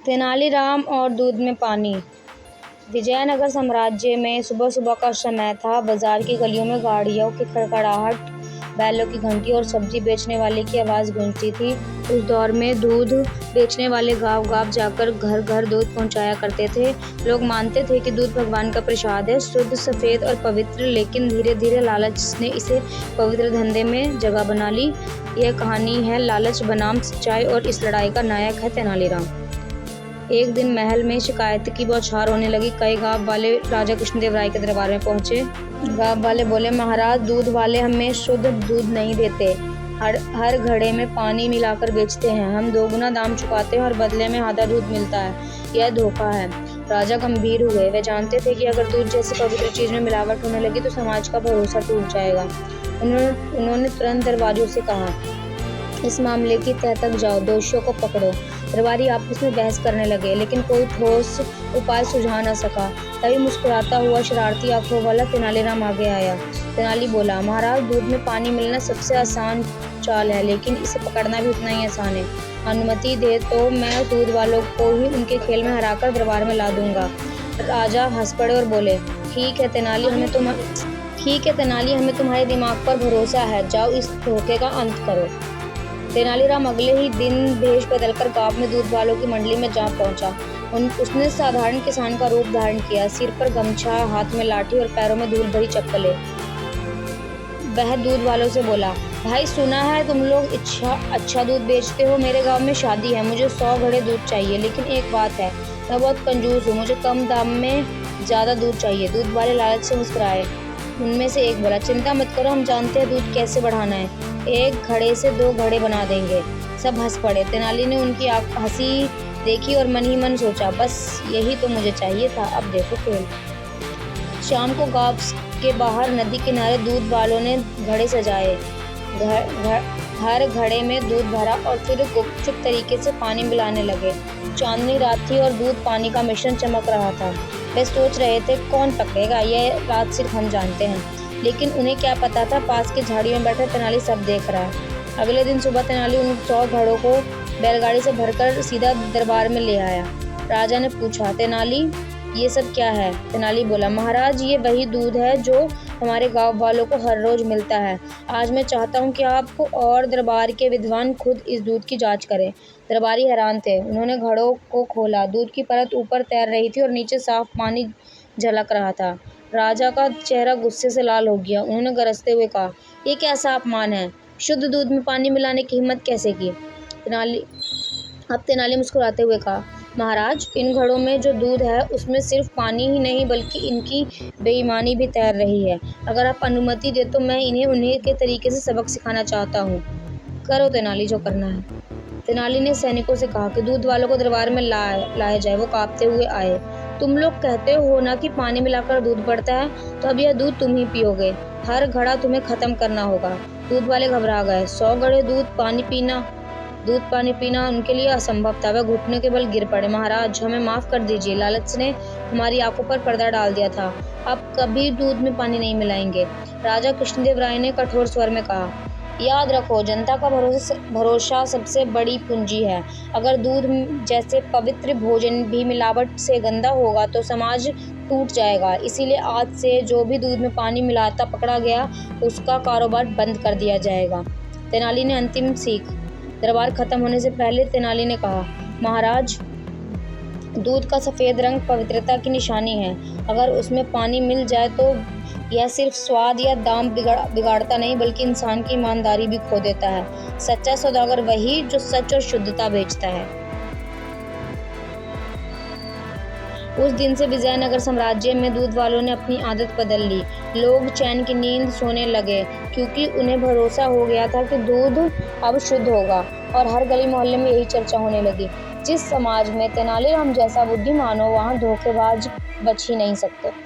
तेनालीराम और दूध में पानी। विजयनगर साम्राज्य में सुबह सुबह का समय था। बाजार की गलियों में गाड़ियों की खड़खड़ाहट, बैलों की घंटी और सब्जी बेचने वाले की आवाज़ गूंजती थी। उस दौर में दूध बेचने वाले गांव गांव जाकर घर घर दूध पहुंचाया करते थे। लोग मानते थे कि दूध भगवान का प्रसाद है, शुद्ध, सफ़ेद और पवित्र। लेकिन धीरे धीरे लालच ने इसे पवित्र धंधे में जगह बना ली। यह कहानी है लालच बनाम सच्चाई और इस लड़ाई का नायक है तेनालीराम। एक दिन महल में शिकायत की बौछार होने लगी। कई गांव वाले राजा कृष्णदेव राय के दरबार में पहुंचे। गांव वाले बोले, महाराज, दूध वाले हमें शुद्ध दूध नहीं देते, हर घड़े में पानी मिलाकर बेचते हैं। हम दोगुना दाम चुकाते हैं और बदले में आधा दूध मिलता है। यह धोखा है। राजा गंभीर हुए। वे जानते थे कि अगर दूध जैसी पवित्र चीज में मिलावट होने लगी तो समाज का भरोसा टूट जाएगा। उन्होंने तुरंत दरबारियों से कहा, इस मामले की तह तक जाओ, दोषियों को पकड़ो। दरबारी आपस में बहस करने लगे, लेकिन कोई ठोस उपाय सुझा न सका। तभी मुस्कुराता हुआ शरारती आंखों वाला तेनालीराम आगे आया। तेनाली बोला, महाराज, दूध में पानी मिलना सबसे आसान चाल है, लेकिन इसे पकड़ना भी उतना ही आसान है। अनुमति दे तो मैं दूध वालों को ही उनके खेल में हराकर दरबार में ला दूंगा। राजा हंस पड़े और बोले, ठीक है तेनाली, हमें तुम्हारे दिमाग पर भरोसा है। जाओ, इस धोखे का अंत करो। तेनालीराम अगले ही दिन भेष बदलकर गांव में दूध वालों की मंडली में जा पहुंचा। उसने साधारण किसान का रूप धारण किया, सिर पर गमछा, हाथ में लाठी और पैरों में धूल भरी चप्पलें। वह दूध वालों से बोला, भाई, सुना है तुम लोग अच्छा दूध बेचते हो। मेरे गांव में शादी है, मुझे 100 घड़े दूध चाहिए, लेकिन एक बात है, मैं बहुत कंजूस हूँ, मुझे कम दाम में ज़्यादा दूध चाहिए। दूध वाले लालच से मुस्कुराए। उनमें से एक बोला, चिंता मत करो, हम जानते हैं दूध कैसे बढ़ाना है। 1 घड़े से 2 घड़े बना देंगे। सब हंस पड़े। तेनाली ने उनकी हंसी देखी और मन ही मन सोचा, बस यही तो मुझे चाहिए था। अब देखो खेल। शाम को गांव के बाहर नदी किनारे दूध वालों ने घड़े सजाए। हर घड़े में दूध भरा और फिर गुपचुप तरीके से पानी मिलाने लगे। चांदनी रात थी और दूध पानी का मिश्रण चमक रहा था। वे सोच रहे थे, कौन पकड़ेगा, यह रात सिर्फ हम जानते हैं। लेकिन उन्हें क्या पता था, पास की झाड़ियों में बैठा तेनाली सब देख रहा है। अगले दिन सुबह तेनाली उन 100 घड़ों को बैलगाड़ी से भरकर सीधा दरबार में ले आया। राजा ने पूछा, तेनाली, ये सब क्या है? तेनाली बोला, महाराज, ये वही दूध है जो हमारे गांव वालों को हर रोज मिलता है। आज मैं चाहता हूँ कि आप और दरबार के विद्वान खुद इस दूध की जांच करें। दरबारी हैरान थे। उन्होंने घड़ों को खोला। दूध की परत ऊपर तैर रही थी और नीचे साफ पानी झलक रहा था। राजा का चेहरा गुस्से से लाल हो गया। उन्होंने गरजते हुए कहा, ये कैसा अपमान है? शुद्ध दूध में पानी मिलाने की हिम्मत कैसे की? तेनाली मुस्कुराते हुए कहा, महाराज, इन घड़ों में जो दूध है उसमें सिर्फ पानी ही नहीं बल्कि इनकी बेईमानी भी तैर रही है। अगर आप अनुमति दे तो मैं इन्हें उन्हीं के तरीके से सबक सिखाना चाहता हूँ। करो तेनाली, जो करना है। तेनाली ने सैनिकों से कहा कि दूध वालों को दरबार में लाया जाए। वो कांपते हुए आए। तुम लोग कहते हो ना कि पानी मिलाकर दूध बढ़ता है, तो अब यह दूध तुम ही पियोगे। हर घड़ा तुम्हें खत्म करना होगा। दूध वाले घबरा गए। 100 घड़े दूध पानी पीना उनके लिए असंभव था। वह घुटने के बल गिर पड़े। महाराज, हमें माफ कर दीजिए, लालच ने हमारी आंखों पर पर्दा डाल दिया था। अब कभी दूध में पानी नहीं मिलाएंगे। राजा कृष्णदेव राय ने कठोर स्वर में कहा, याद रखो, जनता का भरोसा सबसे बड़ी पूंजी है। अगर दूध जैसे पवित्र भोजन भी मिलावट से गंदा होगा तो समाज टूट जाएगा। इसीलिए आज से जो भी दूध में पानी मिलाता पकड़ा गया, उसका कारोबार बंद कर दिया जाएगा। तेनाली ने अंतिम सीख। दरबार खत्म होने से पहले तेनाली ने कहा, महाराज, दूध का सफ़ेद रंग पवित्रता की निशानी है। अगर उसमें पानी मिल जाए तो यह सिर्फ स्वाद या दाम बिगाड़ता नहीं बल्कि इंसान की ईमानदारी भी खो देता है। सच्चा सौदागर वही जो सच और शुद्धता बेचता है। उस दिन से विजयनगर साम्राज्य में दूध वालों ने अपनी आदत बदल ली। लोग चैन की नींद सोने लगे, क्योंकि उन्हें भरोसा हो गया था कि दूध अब शुद्ध होगा। और हर गली मोहल्ले में यही चर्चा होने लगी, जिस समाज में तेनालीराम जैसा बुद्धिमान हो, वहाँ धोखेबाज बच ही नहीं सकते।